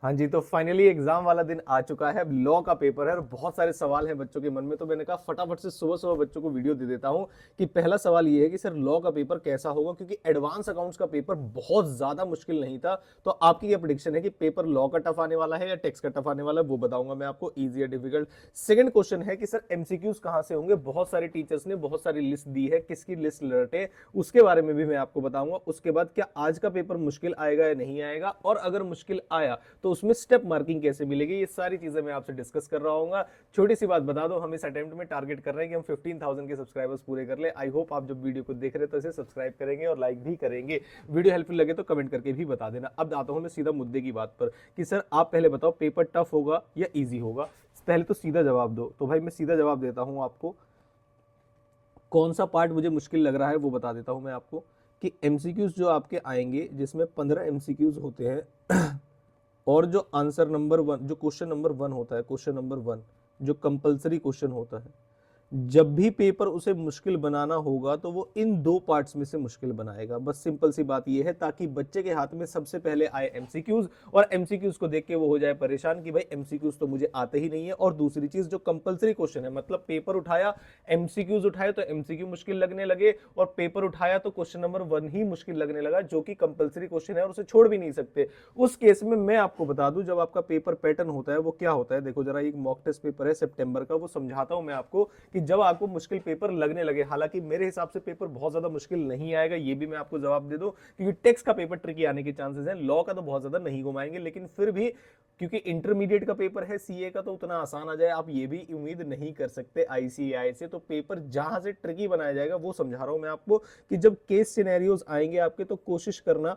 हाँ जी, तो finally exam वाला दिन आ चुका है। लॉ का पेपर है और बहुत सारे सवाल हैं बच्चों के मन में, तो मैंने कहा फटाफट से सुबह सुबह बच्चों को वीडियो दे देता हूं कि पहला सवाल ये है कि सर लॉ का पेपर कैसा होगा, क्योंकि एडवांस अकाउंट्स का पेपर बहुत ज्यादा मुश्किल नहीं था। तो आपकी क्या प्रेडिक्शन है कि पेपर लॉ का टफ आने वाला है या टैक्स का टफ आने वाला है, वो बताऊंगा मैं आपको, इजी या डिफिकल्ट। सेकंड क्वेश्चन है कि सर एमसीक्यूज कहां से होंगे। बहुत सारे टीचर्स ने बहुत सारी लिस्ट दी है, किसकी लिस्ट रटे उसके बारे में भी मैं आपको बताऊंगा। उसके बाद क्या आज का पेपर मुश्किल आएगा या नहीं आएगा, और अगर मुश्किल आया तो उसमें स्टेप मार्किंग कैसे मिलेगी, ये सारी चीजें मैं आपसे डिस्कस कर रहा हूँ। छोटी सी बात बता दो, हम इस अटेम्प्ट में टारगेट कर रहे हैं कि हम 15,000 के सब्सक्राइबर्स पूरे कर ले। आई होप आप जब वीडियो को देख रहे हैं तो इसे सब्सक्राइब करेंगे और लाइक भी करेंगे। वीडियो हेल्पफुल लगे तो कमेंट करके भी बता देना। अब आता हूं मैं सीधा मुद्दे की बात पर कि सर आप पहले बताओ पेपर टफ होगा या ईजी होगा। पहले तो सीधा जवाब दो। तो भाई मैं सीधा जवाब देता हूं आपको। कौन सा पार्ट मुझे मुश्किल लग रहा है वो बता देता हूं मैं आपको, कि एमसीक्यूज जो आपके आएंगे जिसमें 15 एमसीक्यूज होते हैं और जो आंसर नंबर वन, जो क्वेश्चन नंबर वन होता है, क्वेश्चन नंबर वन जो कंपलसरी क्वेश्चन होता है, जब भी पेपर उसे मुश्किल बनाना होगा तो वो इन दो पार्ट्स में से मुश्किल बनाएगा। बस सिंपल सी बात ये है, ताकि बच्चे के हाथ में सबसे पहले आए एमसीक्यूज और एमसीक्यूज को देख के वो हो जाए परेशान कि भाई एमसीक्यूज तो मुझे आते ही नहीं है। और दूसरी चीज, जो कंपलसरी क्वेश्चन है, मतलब पेपर उठाया, एमसीक्यूज उठाए तो एमसीक्यू मुश्किल लगने लगे, और पेपर उठाया तो क्वेश्चन नंबर वन ही मुश्किल लगने लगा, जो कि कंपलसरी क्वेश्चन है और उसे छोड़ भी नहीं सकते। उस केस में मैं आपको बता दूं, जब आपका पेपर पैटर्न होता है वो क्या होता है, देखो जरा, एक मॉक टेस्ट पेपर है सितंबर का, वो समझाता हूं मैं आपको कि जब आपको मुश्किल पेपर लगने लगे, हालांकि मेरे हिसाब से पेपर बहुत ज्यादा मुश्किल नहीं आएगा, ये भी मैं आपको जवाब दे दूं, क्योंकि टेक्स्ट का पेपर ट्रिकी आने के चांसेस हैं। लॉ का तो बहुत ज्यादा नहीं घुमाएंगे, लेकिन फिर भी क्योंकि इंटरमीडिएट का पेपर है, सीए का तो उतना आसान आ जाए आप ये भी उम्मीद नहीं कर सकते आईसीएआई से। तो पेपर जहां से ट्रिकी बनाया जाएगा वो समझा रहा हूं मैं आपको, कि जब केस सिनेरियोज आएंगे आपके तो कोशिश करना,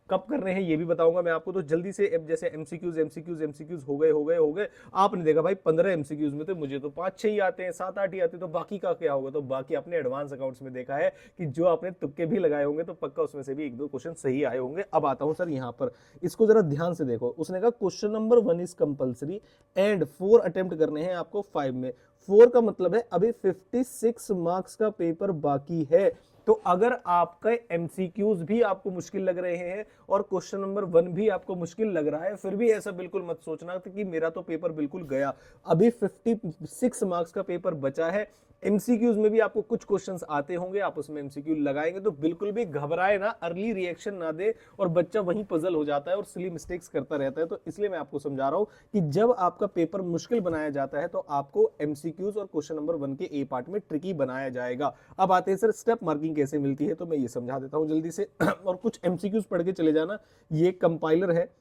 कब करने हैं ये भी बताऊंगा मैं आपको। तो जल्दी से, अब जैसे एमसीक्यूज एमसीक्यूज एमसीक्यूज हो गए, आपने देखा भाई 15 एमसीक्यूज में तो मुझे तो 5-6 ही आते हैं, 7-8 ही आते हैं, तो बाकी का क्या होगा। तो बाकी अपने एडवांस अकाउंट्स में देखा है कि जो आपने तुक्के भी लगाए होंगे तो पक्का उसमें से भी एक दो क्वेश्चन सही आए होंगे। अब आता हूं सर यहाँ पर, इसको जरा ध्यान से देखो। उसने कहा question number one is compulsory and 4 attempt करने हैं आपको 5 में। 4 का मतलब है अभी 56 मार्क्स का पेपर बाकी है। तो अगर आपका एमसीक्यूज भी आपको मुश्किल लग रहे हैं और क्वेश्चन नंबर वन भी आपको मुश्किल लग रहा है, फिर भी ऐसा बिल्कुल मत सोचना कि मेरा तो पेपर बिल्कुल गया। अभी 56 मार्क्स का पेपर बचा है। एमसीक्यूज में भी आपको कुछ क्वेश्चंस आते होंगे, आप उसमें एमसीक्यू लगाएंगे, तो बिल्कुल भी घबराए ना, अर्ली रिएक्शन ना दे, और बच्चा वहीं पजल हो जाता है और सिली मिस्टेक्स करता रहता है। तो इसलिए मैं आपको समझा रहा हूं कि जब आपका पेपर मुश्किल बनाया जाता है तो आपको एमसीक्यूज और क्वेश्चन नंबर वन के ए पार्ट में ट्रिकी बनाया जाएगा। अब आते हैं सर स्टेप मार्किंग कैसे मिलती है, तो मैं ये समझा देता हूं जल्दी से और कुछ एमसीक्यूज पढ़ के चले जाना। ये कंपाइलर है,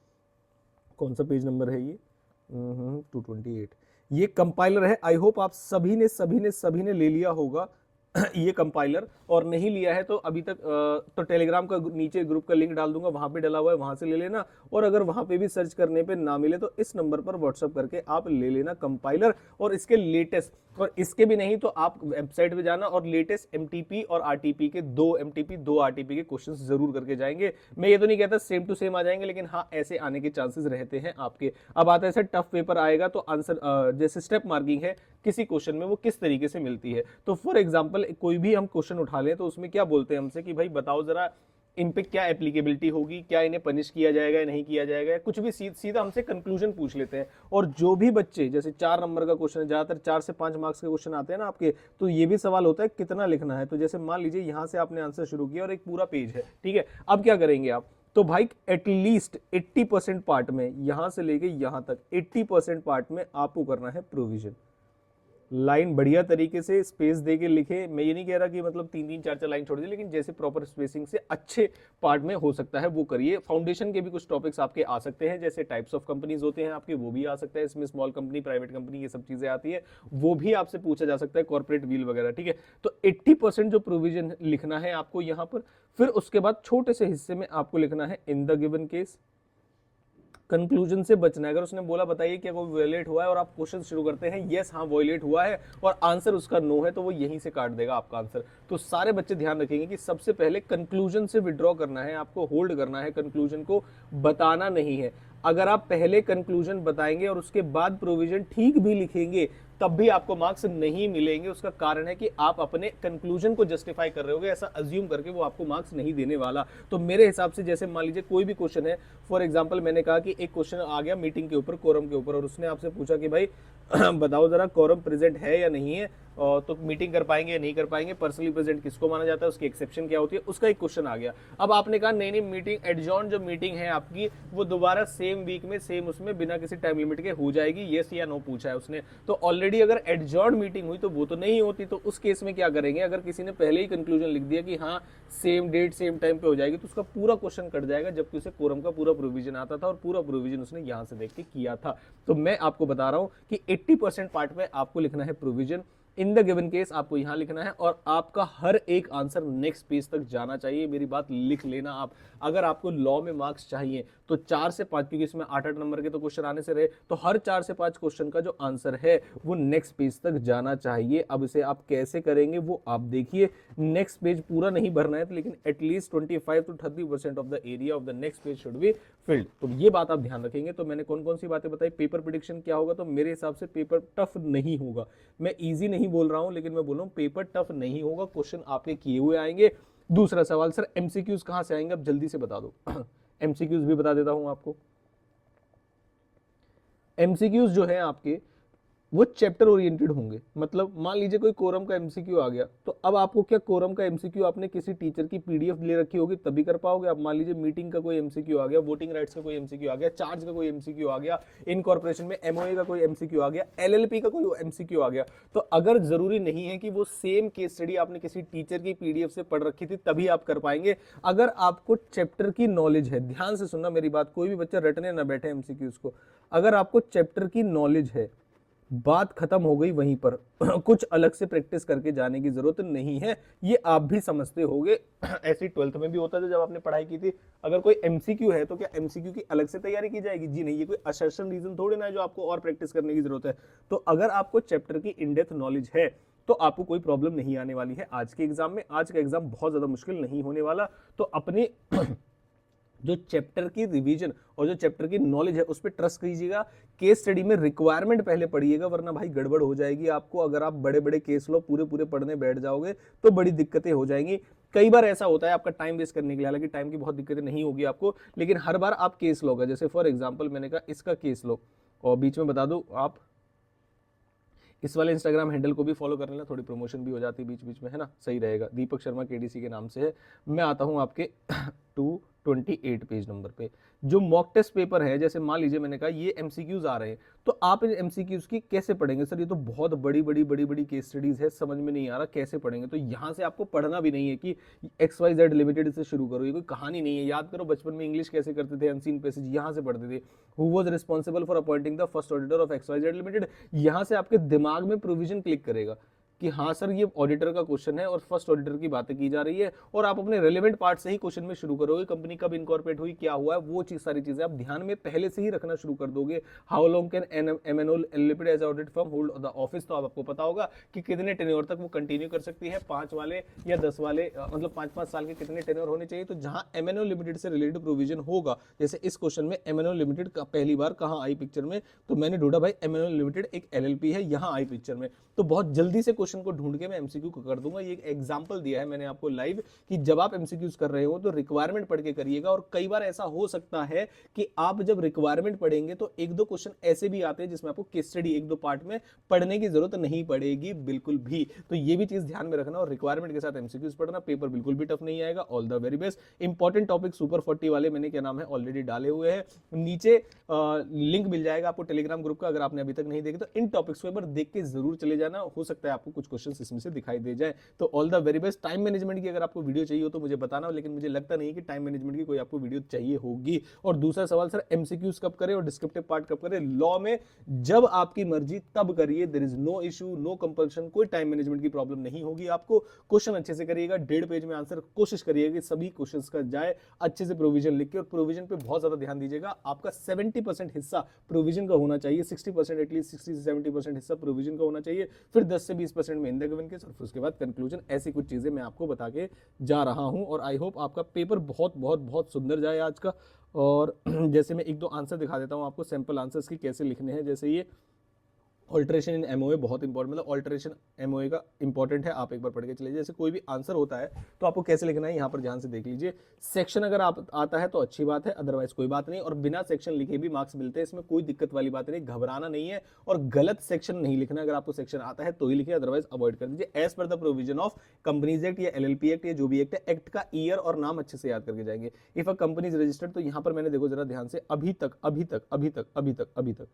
कौन सा पेज नंबर है ये, 228। ये कंपाइलर है, आई होप आप सभी ने ले लिया होगा ये कंपाइलर, और नहीं लिया है तो अभी तक तो टेलीग्राम का नीचे ग्रुप का लिंक डाल दूंगा, वहां पे डला हुआ है, वहां से ले लेना। और अगर वहां पे भी सर्च करने पे ना मिले तो इस नंबर पर व्हाट्सअप करके आप ले लेना कंपाइलर और इसके लेटेस्ट। और इसके भी नहीं तो आप वेबसाइट पे जाना और लेटेस्ट एमटीपी और आरटीपी के, 2 एमटीपी 2 आरटीपी के क्वेश्चंस जरूर करके जाएंगे। मैं ये तो नहीं कहता सेम टू सेम आ जाएंगे, लेकिन हाँ ऐसे आने के चांसेस रहते हैं आपके। अब आता है सर टफ पेपर आएगा तो आंसर जैसे स्टेप मार्किंग है किसी क्वेश्चन में वो किस तरीके से मिलती है। तो फॉर एग्जांपल कोई भी हम क्वेश्चन उठा लें तो उसमें क्या बोलते हैं हमसे कि भाई बताओ जरा इन पे क्या एप्लीकेबिलिटी होगी, क्या इन्हें पनिश किया जाएगा या नहीं किया जाएगा, कुछ भी सीधा हमसे कंक्लूजन पूछ लेते हैं। और जो भी बच्चे, जैसे 4 नंबर का क्वेश्चन है, ज्यादातर 4 से 5 मार्क्स के क्वेश्चन आते हैं ना आपके, तो ये भी सवाल होता है कितना लिखना है। तो जैसे मान लीजिए यहां से आपने आंसर शुरू किया और एक पूरा पेज है, ठीक है, अब क्या करेंगे आप, तो भाई एटलीस्ट 80% पार्ट में, यहां से लेके यहां तक 80% पार्ट में आपको करना है प्रोविजन। लाइन बढ़िया तरीके से स्पेस दे के लिखे। मैं ये नहीं कह रहा कि मतलब 3-3 4-4 लाइन छोड़ दी, लेकिन जैसे प्रॉपर स्पेसिंग से अच्छे पार्ट में हो सकता है वो करिए। फाउंडेशन के भी कुछ टॉपिक्स आपके आ सकते हैं, जैसे टाइप्स ऑफ कंपनीज होते हैं आपके, वो भी आ सकता है इसमें, स्मॉल कंपनी, प्राइवेट कंपनी, ये सब चीजें आती है, वो भी आपसे पूछा जा सकता है, कॉर्पोरेट व्हील वगैरह, ठीक है। तो 80% जो प्रोविजन लिखना है आपको यहां पर, फिर उसके बाद छोटे से हिस्से में आपको लिखना है in the given case. Conclusion से बचना है। अगर उसने बोला बताइए क्या कोई वायलेट हुआ है, और आप क्वेश्चन शुरू करते हैं यस हाँ वायलेट हुआ है, और आंसर उसका नो है, तो वो यहीं से काट देगा आपका आंसर। तो सारे बच्चे ध्यान रखेंगे कि सबसे पहले कंक्लूजन से विड्रॉ करना है, आपको होल्ड करना है, कंक्लूजन को बताना नहीं है। अगर आप पहले कंक्लूजन बताएंगे और उसके बाद प्रोविजन ठीक भी लिखेंगे तब भी आपको मार्क्स नहीं मिलेंगे। उसका कारण है कि आप अपने कंक्लूजन को जस्टिफाई कर रहे होगे, ऐसा अज्यूम करके वो आपको मार्क्स नहीं देने वाला। तो मेरे हिसाब से जैसे मान लीजिए कोई भी क्वेश्चन है, फॉर एग्जांपल मैंने कहा कि एक क्वेश्चन आ गया मीटिंग के ऊपर, कोरम के ऊपर, और उसने आपसे पूछा कि भाई बताओ जरा कोरम प्रेजेंट है या नहीं है, तो मीटिंग कर पाएंगे या नहीं कर पाएंगे, पर्सनली प्रेजेंट किसको माना जाता है, उसकी एक्सेप्शन क्या होती है, उसका एक क्वेश्चन आ गया। अब आपने कहा नहीं नहीं, मीटिंग एडजॉर्न जो मीटिंग है आपकी वो दोबारा सेम वीक में सेम उसमें बिना किसी टाइम लिमिट के हो जाएगी, येस या नो पूछा है उसने। तो ऑलरेडी अगर एडजॉर्न मीटिंग हुई तो वो तो नहीं होती। तो उस केस में क्या करेंगे, अगर किसी ने पहले ही कंक्लूजन लिख दिया कि हाँ सेम डेट सेम टाइम पे हो जाएगी, तो उसका पूरा क्वेश्चन कट जाएगा, जबकि उसे कोरम का पूरा प्रोविजन आता था और पूरा प्रोविजन उसने यहां से देख के किया था। तो मैं आपको बता रहा हूं कि 80% पार्ट में आपको लिखना है provision, in the given case आपको यहां लिखना है, और आपका हर एक आंसर नेक्स्ट पेज तक जाना चाहिए। मेरी बात लिख लेना आप। अगर आपको लॉ में मार्क्स चाहिए तो 4 से 5, क्योंकि इसमें 8-8 नंबर के तो क्वेश्चन आने से रहे, तो हर 4 से 5 क्वेश्चन का जो आंसर है वो नेक्स्ट पेज तक जाना चाहिए। अब इसे आप कैसे करेंगे वो आप देखिए। नेक्स्ट पेज पूरा नहीं भरना है, लेकिन at least 25 to 30% of the area of the next page should be filled. तो ये बात आप ध्यान रखेंगे। तो मैंने कौन कौन सी बातें बताई। पेपर प्रेडिक्शन क्या होगा, तो मेरे हिसाब से पेपर टफ नहीं होगा। मैं इजी नहीं बोल रहा हूं, लेकिन मैं बोल रहा हूं पेपर टफ नहीं होगा, क्वेश्चन आपके किए हुए आएंगे। दूसरा सवाल, सर एमसीक्यूज कहां से आएंगे, अब जल्दी से बता दो। एमसीक्यूज भी बता देता हूं आपको। एमसीक्यूज जो है आपके वो चैप्टर ओरिएंटेड होंगे। मतलब मान लीजिए कोई कोरम का एमसीक्यू आ गया, तो अब आपको क्या कोरम का एमसीक्यू आपने किसी टीचर की पीडीएफ ले रखी होगी तभी कर पाओगे। अब मान लीजिए मीटिंग का कोई एमसीक्यू आ गया, वोटिंग राइट्स का कोई एमसीक्यू आ गया, चार्ज का कोई एमसीक्यू आ गया, इनकॉर्पोरेशन में एमओए का कोई एमसीक्यू आ गया, एलएलपी का कोई एमसीक्यू आ गया, तो अगर जरूरी नहीं है कि वो सेम केस स्टडी आपने किसी टीचर की पीडीएफ से पढ़ रखी थी तभी आप कर पाएंगे। अगर आपको चैप्टर की नॉलेज है, ध्यान से सुनना मेरी बात, कोई भी बच्चा रटने ना बैठे एमसीक्यूज को। अगर आपको चैप्टर की नॉलेज है, बात खत्म हो गई वहीं पर। कुछ अलग से प्रैक्टिस करके जाने की जरूरत नहीं है, ये आप भी समझते होंगे। ऐसी 12th में भी होता था जब आपने पढ़ाई की थी। अगर कोई एमसीक्यू है तो क्या एमसीक्यू की अलग से तैयारी की जाएगी? जी नहीं, ये कोई असर्शन रीजन थोड़ी ना है जो आपको और प्रैक्टिस करने की जरूरत है। तो अगर आपको चैप्टर की इन डेप्थ नॉलेज है तो आपको कोई प्रॉब्लम नहीं आने वाली है आज के एग्जाम में। आज का एग्जाम बहुत ज्यादा मुश्किल नहीं होने वाला। तो अपनी जो चैप्टर की रिवीजन और जो चैप्टर की नॉलेज है उस पर ट्रस्ट कीजिएगा। केस स्टडी में रिक्वायरमेंट पहले पढ़िएगा, वरना भाई गड़बड़ हो जाएगी आपको। अगर आप बड़े बड़े केस लो पूरे पूरे पढ़ने बैठ जाओगे तो बड़ी दिक्कतें हो जाएंगी। कई बार ऐसा होता है आपका टाइम वेस्ट करने के लिए, हालांकि टाइम की बहुत दिक्कतें नहीं होगी आपको, लेकिन हर बार आप केस लोगे। जैसे फॉर एग्जाम्पल मैंने कहा इसका केस लो, और बीच में बता दो आप इस वाले इंस्टाग्राम हैंडल को भी फॉलो कर लेना, थोड़ी प्रमोशन भी हो जाती है बीच बीच में, है ना, सही रहेगा। दीपक शर्मा केडीसी के नाम से है। मैं आता हूं आपके 228 पेज नंबर पे। जो मॉक टेस्ट पेपर है, जैसे मान लीजिए मैंने कहा ये एमसीक्यूज आ रहे हैं, तो आप इन एमसीक्यूज की कैसे पढ़ेंगे? सर ये तो बहुत बड़ी बड़ी बड़ी बड़ी केस स्टडीज है, समझ में नहीं आ रहा कैसे पढ़ेंगे। तो यहां से आपको पढ़ना भी नहीं है कि XYZ लिमिटेड से शुरू करो, ये कोई कहानी नहीं है। याद करो बचपन में इंग्लिश कैसे करते थे, अनसीन पैसेज यहां से पढ़ते थे। Who was responsible for appointing the first auditor of XYZ limited, यहां से आपके दिमाग में प्रोविजन क्लिक करेगा कि हाँ सर ये ऑडिटर का क्वेश्चन है और फर्स्ट ऑडिटर की बातें की जा रही है, और आप अपने रेलेवेंट पार्ट से ही क्वेश्चन में शुरू करोगे। कंपनी कब इनकॉर्पोरेट हुई, क्या हुआ है, वो चीज सारी चीजें आप ध्यान में पहले से ही रखना शुरू कर दोगे। How long can MNO limited as audit firm hold the office, तो आपको पता होगा कि कितने टेन्योर तक वो कंटिन्यू कर सकती है, 5 वाले या 10 वाले, मतलब 5-5 साल के कितने टेन्योर होने चाहिए। तो जहां MNO लिमिटेड से रिलेटेड प्रोविजन होगा, जैसे इस क्वेश्चन में MNO लिमिटेड का पहली बार कहां आई पिक्चर में, तो मैंने ढूंढा भाई MNO लिमिटेड एक LLP है, यहां आई पिक्चर में। तो बहुत जल्दी से क्वेश्चन को ढूंढ के मैं एमसीक्यू को कर दूंगा। ये एक एग्जांपल दिया है मैंने आपको लाइव कि जब आप एमसीक्यूज कर रहे हो तो रिक्वायरमेंट पढ़ के करिएगा। और कई बार ऐसा हो सकता है कि आप जब रिक्वायरमेंट पढ़ेंगे तो 1-2 क्वेश्चन ऐसे भी आते हैं जिसमें आपको केस स्टडी 1-2 पार्ट में पढ़ने की जरूरत नहीं पड़ेगी बिल्कुल भी। तो ये भी चीज ध्यान में रखना, और रिक्वायरमेंट के साथ एमसीक्यूज पढ़ना। पेपर बिल्कुल भी टफ नहीं आएगा। All the very best. Important topic super 40 वाले मैंने क्या नाम है ऑलरेडी डाले हुए हैं, नीचे लिंक मिल जाएगा आपको टेलीग्राम ग्रुप का, अगर आपने अभी तक नहीं देखे तो इन टॉपिक्स को एक बार देख के जरूर चले जाना। हो सकता है आपको कुछ क्वेश्चन इसमें से दिखाई दे जाए। तो all the very best. Time management की अगर आपको वीडियो चाहिए हो तो मुझे बताना, लेकिन मुझे लगता नहीं कि टाइम मैनेजमेंट की कोई आपको वीडियो चाहिए होगी। और दूसरा सवाल, सर एमसीक्यूज कब करें और डिस्क्रिप्टिव पार्ट कब करें? लॉ में जब आपकी मर्जी तब करिए, there is no issue, no compulsion, कोई टाइम मैनेजमेंट की प्रॉब्लम नहीं होगी आपको। क्वेश्चन अच्छे से करिएगा, 1.5 पेज में आंसर कोशिश करिएगा कि सभी क्वेश्चंस का जाए अच्छे से, प्रोविजन लिख के। और प्रोविजन पे बहुत ज्यादा ध्यान दीजिएगा। आपका 70% हिस्सा प्रोविजन का होना चाहिए, 60% एटलीस्ट 60 से 70% हिस्सा प्रोविजन का होना चाहिए, फिर 10 से 20% में इन द गिवन केस, और उसके बाद कंक्लूजन। ऐसी कुछ चीजें मैं आपको बता के जा रहा हूं, और आई होप आपका पेपर बहुत बहुत बहुत सुंदर जाए आज का। और जैसे मैं 1-2 आंसर दिखा देता हूं आपको, सैंपल आंसर्स की कैसे लिखने हैं। जैसे ये ऑल्टरेशन इन एमओए बहुत इंपॉर्टेंट, मतलब ऑल्टरेशन एमओए का इंपॉर्टेंट है, आप एक बार पढ़ के चले। जैसे कोई भी आंसर होता है तो आपको कैसे लिखना है यहाँ पर ध्यान से देख लीजिए। सेक्शन अगर आप आता है तो अच्छी बात है, अदरवाइज कोई बात नहीं, और बिना सेक्शन लिखे भी मार्क्स मिलते हैं, इसमें कोई दिक्कत वाली बात नहीं, घबराना नहीं है। और गलत सेक्शन नहीं लिखना, अगर आपको सेक्शन आता है तो ही लिखिए, अदरवाइज अवॉइड कर दीजिए। As per the provision of companies act या एलएलपी एक्ट या जो भी एक्ट है, एक्ट का ईयर और नाम अच्छे से याद करके जाएंगे। If a company is registered, तो यहाँ पर मैंने देखो जरा ध्यान से, अभी तक अभी तक अभी तक अभी तक अभी तक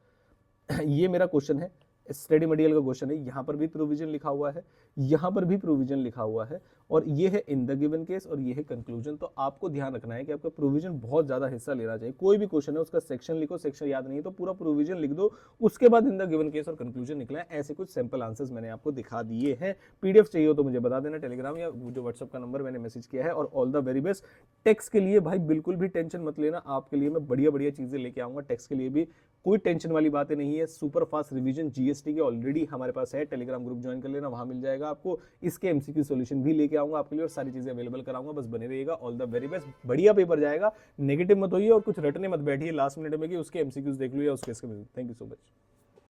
ये मेरा क्वेश्चन है, स्टडी मटेरियल का क्वेश्चन है, यहाँ पर भी प्रोविजन लिखा हुआ है, यहाँ पर भी प्रोविजन लिखा हुआ है, और ये है इन द गिवन केस और ये है कंक्लूजन। तो आपको ध्यान रखना है कि आपका प्रोविजन बहुत ज्यादा हिस्सा लेना चाहिए। कोई भी क्वेश्चन है उसका सेक्शन लिखो, सेक्शन याद नहीं है तो पूरा प्रोविजन लिख दो, उसके बाद इन द गिवन केस और कंक्लूजन निकला है। ऐसे कुछ सैंपल आंसर्स मैंने आपको दिखा दिए हैं। पीडीएफ चाहिए हो तो मुझे बता देना, टेलीग्राम या जो व्हाट्सएप का नंबर मैंने मैसेज किया है। और all the very best. Text के लिए भाई बिल्कुल भी टेंशन मत लेना, आपके लिए मैं बढ़िया बढ़िया चीजें लेके आऊंगा। टेक्स्ट के लिए भी कोई टेंशन वाली बातें नहीं है। सुपर फास्ट रिवीजन जीएसटी के ऑलरेडी हमारे पास है, टेलीग्राम ग्रुप ज्वाइन कर लेना, वहां मिल जाएगा आपको। इसके एमसीक्यू सॉल्यूशन भी लेके आऊंगा आपके लिए और सारी चीजें अवेलेबल कराऊंगा, बस बने रहिएगा। ऑल द वेरी बेस्ट, बढ़िया पेपर जाएगा, नेगेटिव मत होइए और कुछ रटने मत बैठिए लास्ट मिनट में कि उसके एमसीक्यूज देख लो या उसके। Thank you so much.